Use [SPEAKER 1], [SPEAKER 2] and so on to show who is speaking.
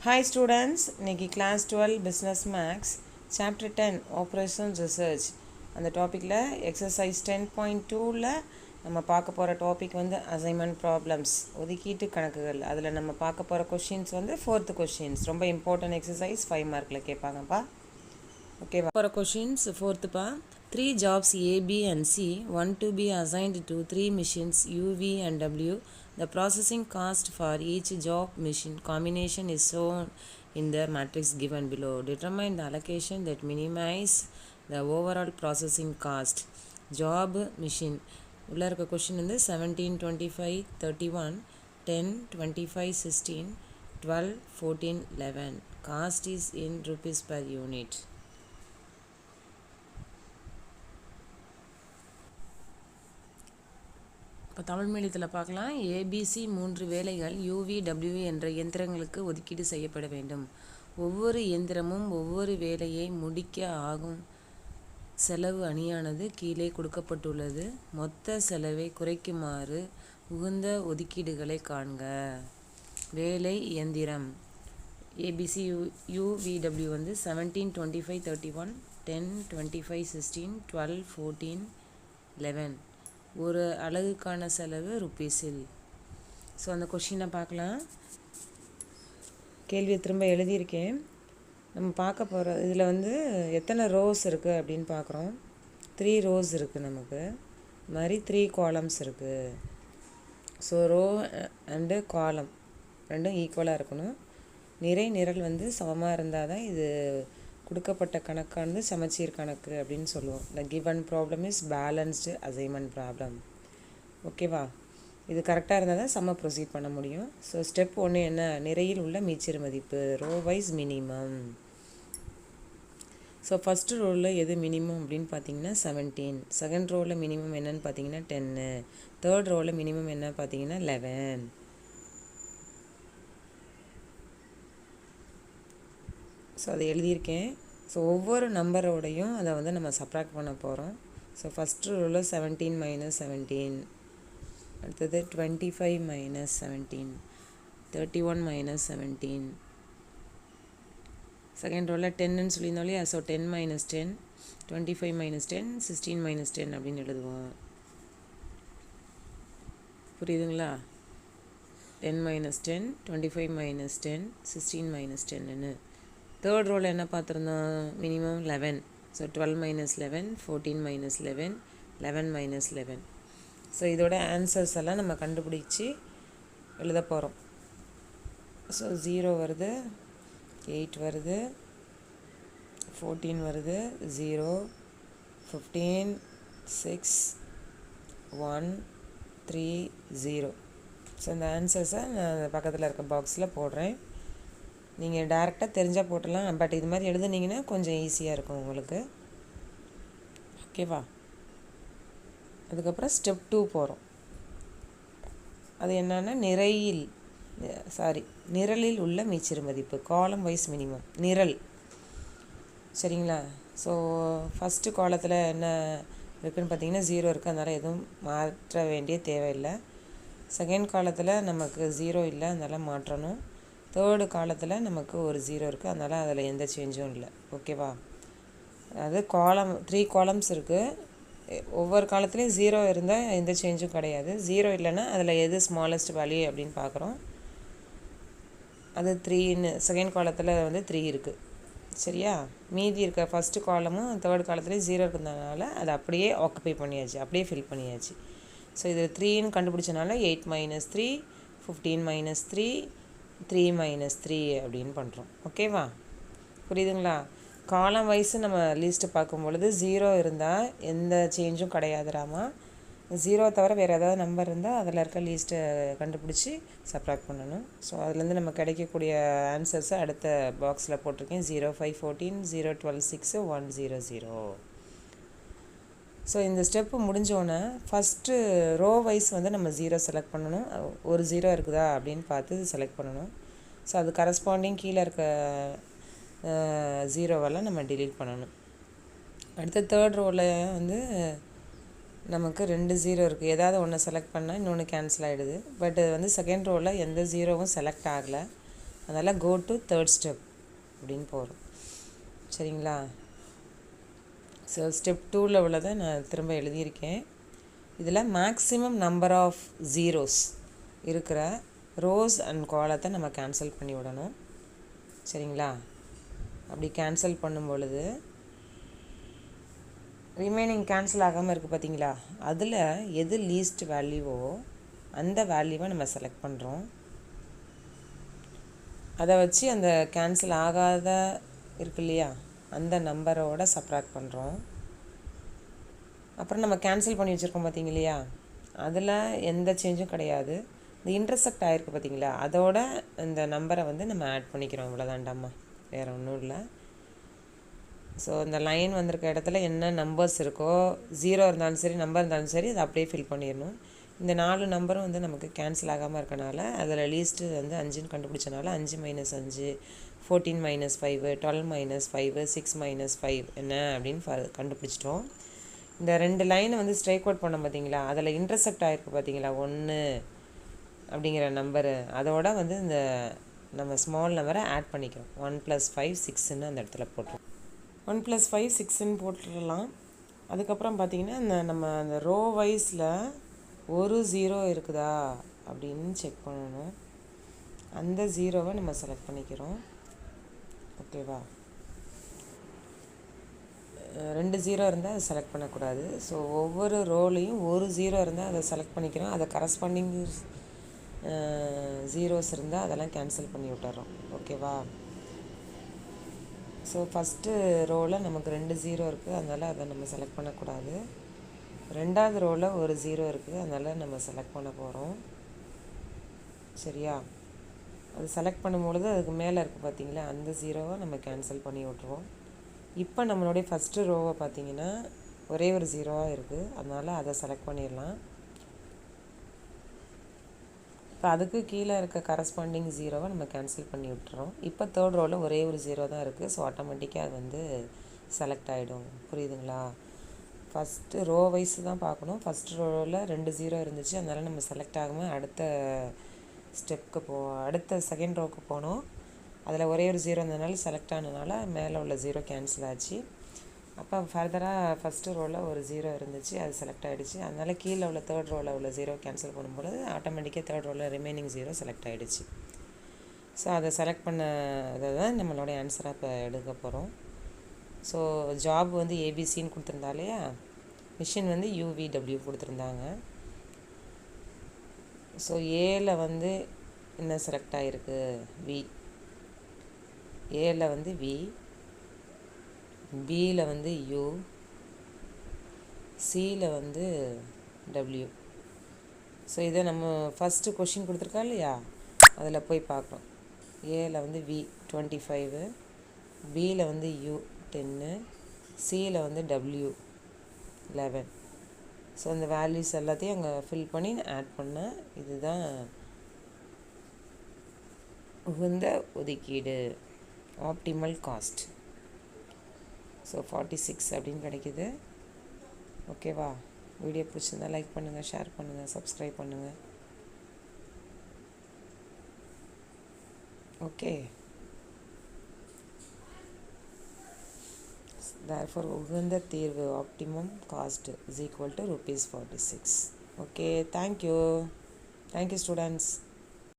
[SPEAKER 1] Hi students, இன்னைக்கு class 12 business max chapter 10 operations research அந்த டாப்பிக்கில் exercise 10.2ல நம்ம பார்க்க போகிற டாபிக் வந்து assignment problems ஒதுக்கீட்டு கணக்குகள். அதில் நம்ம பார்க்க போகிற கொஷின்ஸ் வந்து 4th கொஷின்ஸ், ரொம்ப இம்பார்ட்டன்ட் எக்ஸசைஸ், 5 மார்க்கில் கேட்பாங்கப்பா. ஓகேவா? போகிற questions 4thப்பா. 3 jobs A, B and C want to be assigned to 3 machines U, V and W. The processing cost for each job machine combination is shown in the matrix given below. Determine the allocation that minimize the overall processing cost. Job machine உள்ள இருக்க question வந்து 17, 25, 31, 10, 25, 16, 12, 14, 11. Cost is in rupees per unit. இப்போ தமிழ் மீடியத்தில் பார்க்கலாம். ABC 3 வேலைகள் UV W என்ற இயந்திரங்களுக்கு ஒதுக்கீடு செய்யப்பட வேண்டும். ஒவ்வொரு இயந்திரமும் ஒவ்வொரு வேலையை முடிக்க ஆகும் செலவு அணியானது கீழே கொடுக்கப்பட்டுள்ளது. மொத்த செலவை குறைக்குமாறு உகந்த ஒதுக்கீடுகளை காண்க. வேலை இயந்திரம் ஏபிசி யூவிடபிள்யூ வந்து 17, 25, 31, 10, 25, 16, 12, 14, 11. ஒரு அலகுக்கான செலவு ருப்பீஸில். ஸோ அந்த கொஷினை பார்க்கலாம். கேள்வியை திரும்ப எழுதியிருக்கேன். நம்ம பார்க்க போகிற இதில் வந்து எத்தனை ரோஸ் இருக்குது அப்படின்னு பார்க்குறோம். 3 ரோஸ் இருக்குது நமக்கு. இது மாதிரி 3 காலம்ஸ் இருக்குது. ஸோ ரோ அண்டு காலம் ரெண்டும் ஈக்குவலாக இருக்கணும். நிறை நிரல் வந்து சமமாக இருந்தால் தான் இது கொடுக்கப்பட்ட கணக்கானது சமச்சீர் கணக்கு அப்படின்னு சொல்லுவோம். The given problem is balanced assignment problem. ஓகேவா? இது கரெக்டாக இருந்தால் தான் சம ப்ரொசீட் பண்ண முடியும். ஸோ ஸ்டெப் 1 என்ன? நிறையில் உள்ள மீச்சிறு மதிப்பு, row wise minimum. So first ரோவில் எது மினிமம் அப்படின்னு பார்த்தீங்கன்னா 17. செகண்ட் ரோவில் மினிமம் என்னன்னு பார்த்தீங்கன்னா 10. தேர்ட் ரோவில் மினிமம் என்ன பார்த்தீங்கன்னா 11. ஸோ அதை எழுதியிருக்கேன். ஸோ ஒவ்வொரு நம்பரோடையும் அதை வந்து நம்ம சப்ராக்ட் பண்ண போகிறோம். ஸோ ஃபஸ்ட்டு ரோவில் 17 மைனஸ் 17, அடுத்தது 25 மைனஸ் 17, 31 மைனஸ் 17. செகண்ட் ரோவில் 10ன்னு சொல்லியிருந்தோம் இல்லையா? ஸோ 10 மைனஸ் 10, 25 மைனஸ் 10, 16 மைனஸ் 10 அப்படின்னு எழுதுவோம். புரியுதுங்களா? 10 மைனஸ் 10, 25 மைனஸ் 10, 16 மைனஸ் 10ன்னு. தேர்ட் ரோவில் என்ன பார்த்துருந்தோம்? Minimum 11. So 12 minus 11, 14 minus 11, 11 minus 11. So இதோட ஆன்சர்ஸ் எல்லாம் நம்ம கண்டுபிடிச்சி எழுத போகிறோம். ஸோ 0 வருது, 8 வருது, 14 வருது, 0, 15, 6, 1, 3, 0. ஸோ இந்த ஆன்சர்ஸை நான் பக்கத்தில் இருக்க பாக்ஸில் போடுறேன். நீங்கள் டேரெக்டாக தெரிஞ்சால் போட்டலாம். பட் இது மாதிரி எழுதுனீங்கன்னா கொஞ்சம் ஈஸியாக இருக்கும் உங்களுக்கு. ஓகேவா? அதுக்கப்புறம் ஸ்டெப் 2 போகிறோம். அது என்னன்னா நிரலில் உள்ள மீச்சிறு மதிப்பு, காலம் வைஸ் மினிமம். நிரல் சரிங்களா? ஸோ ஃபஸ்ட்டு காலத்தில் என்ன இருக்குதுன்னு பார்த்தீங்கன்னா 0 இருக்குது. அதனால் எதுவும் மாற்ற வேண்டிய தேவையில்லை. செகண்ட் காலத்தில் நமக்கு 0 இல்லை, அதனால் மாற்றணும். தேர்டு காலத்தில் நமக்கு ஒரு 0 இருக்குது, அதனால் அதில் எந்த சேஞ்சும் இல்லை. ஓகேவா? அதாவது 3 காலம்ஸ் இருக்குது. ஒவ்வொரு காலத்துலேயும் 0 இருந்தால் எந்த சேஞ்சும் கிடையாது. 0 இல்லைன்னா அதில் எது ஸ்மாலஸ்ட் வேல்யூ அப்படின்னு பார்க்குறோம். அது 3ன்னு செகண்ட் காலத்தில் வந்து 3 இருக்குது. சரியா? மீதி இருக்க ஃபஸ்ட்டு காலமும் தேர்ட் காலத்துலேயும் 0 இருக்கிறதுனால அதை அப்படியே ஆக்குப்பை பண்ணியாச்சு, அப்படியே ஃபில் பண்ணியாச்சு. ஸோ இது 3ன்னு கண்டுபிடிச்சனால 8 மைனஸ் 3, 15 மைனஸ் 3, 3 மைனஸ் 3 அப்படின்னு பண்ணுறோம். ஓகேவா? புரியுதுங்களா? காலம் வைஸு நம்ம லிஸ்ட்டு பார்க்கும்பொழுது 0 இருந்தால் எந்த சேஞ்சும் கிடையாதுராமா. 0 தவிர வேறு ஏதாவது நம்பர் இருந்தால் அதில் இருக்க லிஸ்ட்டை கண்டுபிடிச்சி சப்ராக்ட் பண்ணணும். ஸோ அதுலேருந்து நம்ம கிடைக்கக்கூடிய ஆன்சர்ஸை அடுத்த பாக்ஸில் போட்டிருக்கேன். 0, 5, 14, 0, 12, 6, 1, 0, 0. ஸோ இந்த ஸ்டெப்பு முடிஞ்சோன்னே ஃபஸ்ட்டு ரோ வைஸ் வந்து நம்ம 0 செலக்ட் பண்ணணும். ஒரு 0 இருக்குதா அப்படின்னு பார்த்து செலக்ட் பண்ணணும். ஸோ அது கரஸ்பாண்டிங் கீழே இருக்க 0வெல்லாம் நம்ம டிலீட் பண்ணணும். அடுத்த தேர்ட் ரோவில் வந்து நமக்கு 2 0 இருக்குது. ஏதாவது ஒன்று செலக்ட் பண்ணால் இன்னொன்று கேன்சல் ஆகிடுது. பட் வந்து செகண்ட் ரோவில் எந்த 0வும் செலக்ட் ஆகலை. அதனால் கோ டு தேர்ட் ஸ்டெப் அப்படின்னு போகிறோம். சரிங்களா? ஸோ ஸ்டெப் 2ல் உள்ளதை நான் திரும்ப எழுதியிருக்கேன். இதில் மேக்ஸிமம் நம்பர் ஆஃப் ஜீரோஸ் இருக்கிற ரோஸ் அண்ட் காலத்தை நம்ம கேன்சல் பண்ணி விடணும். சரிங்களா? அப்படி கேன்சல் பண்ணும் பொழுது ரிமைனிங் கேன்சல் ஆகாமல் இருக்குது பார்த்தீங்களா? அதில் எது லீஸ்ட் வேல்யூவோ அந்த வேல்யூவை நம்ம செலக்ட் பண்ணுறோம். அதை வச்சு அந்த கேன்சல் ஆகாத இருக்கு இல்லையா, அந்த நம்பரோட சப்ராக்ட் பண்ணுறோம். அப்புறம் நம்ம கேன்சல் பண்ணி வச்சுருக்கோம் பார்த்தீங்க இல்லையா, அதில் எந்த சேஞ்சும் கிடையாது. இந்த இன்டர்செக்ட் ஆகிருக்கு பார்த்தீங்களா, அதோட இந்த நம்பரை வந்து நம்ம ஆட் பண்ணிக்கிறோம். இவ்வளோதாண்டாம்மா, வேறு ஒன்றும் இல்லை. ஸோ இந்த லைன் வந்திருக்க இடத்துல என்ன நம்பர்ஸ் இருக்கோ, 0 இருந்தாலும் சரி, நம்பர் இருந்தாலும் சரி, அதை அப்படியே ஃபில் பண்ணிடணும். இந்த 4 நம்பரும் வந்து நமக்கு கேன்சல் ஆகாமல் இருக்கனால அதில் லீஸ்ட்டு வந்து 5ன்னு கண்டுபிடிச்சனால 5 - 5, 14 - 5, 12 - 5, 6 - 5 என்ன அப்படின்னு கண்டுபிடிச்சிட்டோம். இந்த 2 லைனை வந்து ஸ்ட்ரைக் அவுட் பண்ணோம் பார்த்தீங்களா, அதில் இன்டர்செக்ட் ஆகிருக்கு பார்த்தீங்களா 1 அப்படிங்கிற நம்பரு, அதோட வந்து இந்த நம்ம ஸ்மால் நம்பரை ஆட் பண்ணிக்கிறோம். 1 + 5 6ன்னு அந்த இடத்துல போட்டுருவோம். 1 + 5 6ன்னு போட்டுடலாம். அதுக்கப்புறம் பார்த்திங்கன்னா நம்ம அந்த ரோ வைஸில் ஒரு 0 இருக்குதா அப்படின்னு செக் பண்ணணும். அந்த 0வை நம்ம செலக்ட் பண்ணிக்கிறோம். ஓகேவா? 2 0 இருந்தால் அதை செலக்ட் பண்ணக்கூடாது. ஸோ ஒவ்வொரு ரோலையும் ஒரு 0 இருந்தால் அதை செலக்ட் பண்ணிக்கிறோம். அதை கரஸ்பாண்டிங் ஜீரோஸ் இருந்தால் அதெல்லாம் கேன்சல் பண்ணி விட்டுறோம். ஓகேவா? ஸோ ஃபஸ்ட்டு ரோவில் நமக்கு 2 0 இருக்குது, அதனால் அதை நம்ம செலக்ட் பண்ணக்கூடாது. 2வது ரோவில் ஒரு 0 இருக்குது, அதனால் நம்ம செலக்ட் பண்ண போகிறோம். சரியா? அது செலக்ட் பண்ணும்பொழுது அதுக்கு மேலே இருக்குது பார்த்தீங்களா, அந்த 0வை நம்ம கேன்சல் பண்ணி விட்ருவோம். இப்போ நம்மளுடைய ஃபஸ்ட்டு ரோவை பார்த்தீங்கன்னா ஒரே ஒரு 0வாக இருக்குது, அதனால் அதை செலக்ட் பண்ணிடலாம். இப்போ அதுக்கு கீழே இருக்க கரஸ்பாண்டிங் 0வை நம்ம கேன்சல் பண்ணி விட்டுறோம். இப்போ தேர்ட் ரோவில் ஒரே ஒரு 0 தான் இருக்குது. ஸோ ஆட்டோமேட்டிக்காக அது வந்து செலக்ட் ஆகிடும். புரியுதுங்களா? ஃபஸ்ட்டு ரோ வைஸ் தான் பார்க்கணும். ஃபஸ்ட் ரோவில் 2 0 இருந்துச்சு, அதனால் நம்ம செலக்ட் ஆகாமல் அடுத்த ஸ்டெப்புக்கு அடுத்த செகண்ட் ரோவுக்கு போனோம். அதில் ஒரே ஒரு 0 இருந்ததுனால செலக்ட் ஆனதுனால மேலே உள்ள 0 கேன்சல் ஆச்சு. அப்போ ஃபர்தராக ஃபஸ்ட்டு ரோவில் ஒரு 0 இருந்துச்சு, அது செலக்ட் ஆகிடுச்சு. அதனால் கீழே உள்ள தேர்ட் ரோவில் உள்ள 0 கேன்சல் பண்ணும்பொழுது ஆட்டோமேட்டிக்காக தேர்ட் ரோவில் ரிமைனிங் 0 செலக்ட் ஆகிடுச்சு. ஸோ அதை செலக்ட் பண்ண அதை தான் நம்மளோட ஆன்சராக இப்போ எடுக்க போகிறோம். ஸோ ஜாப் வந்து ஏபிசின்னு கொடுத்துருந்தா இல்லையா, மிஷின் வந்து UVW கொடுத்துருந்தாங்க. ஸோ ஏல வந்து என்ன செலக்ட் ஆகிருக்கு, வி. ஏல வந்து வி, பியில் வந்து U, சியில் வந்து W. ஸோ இதை நம்ம ஃபஸ்ட்டு கொஷின் கொடுத்துருக்கா இல்லையா, அதில் போய் பார்க்குறோம். ஏல வந்து V 25, பியில் வந்து U 10, சியில் வந்து W 11. ஸோ அந்த வேல்யூஸ் எல்லாத்தையும் அங்கே ஃபில் பண்ணி ஆட் பண்ண இதுதான் உகந்த ஒதுக்கீடு, ஆப்டிமல் காஸ்ட். ஸோ 46 அப்படின்னு கிடைக்கிது. ஓகேவா? வீடியோ பிடிச்சிருந்தா லைக் பண்ணுங்கள், ஷேர் பண்ணுங்கள், சப்ஸ்கிரைப் பண்ணுங்கள். ஓகே. therefore உகந்த தீர்வு optimum cost is equal to ₹46. Okay, thank you students.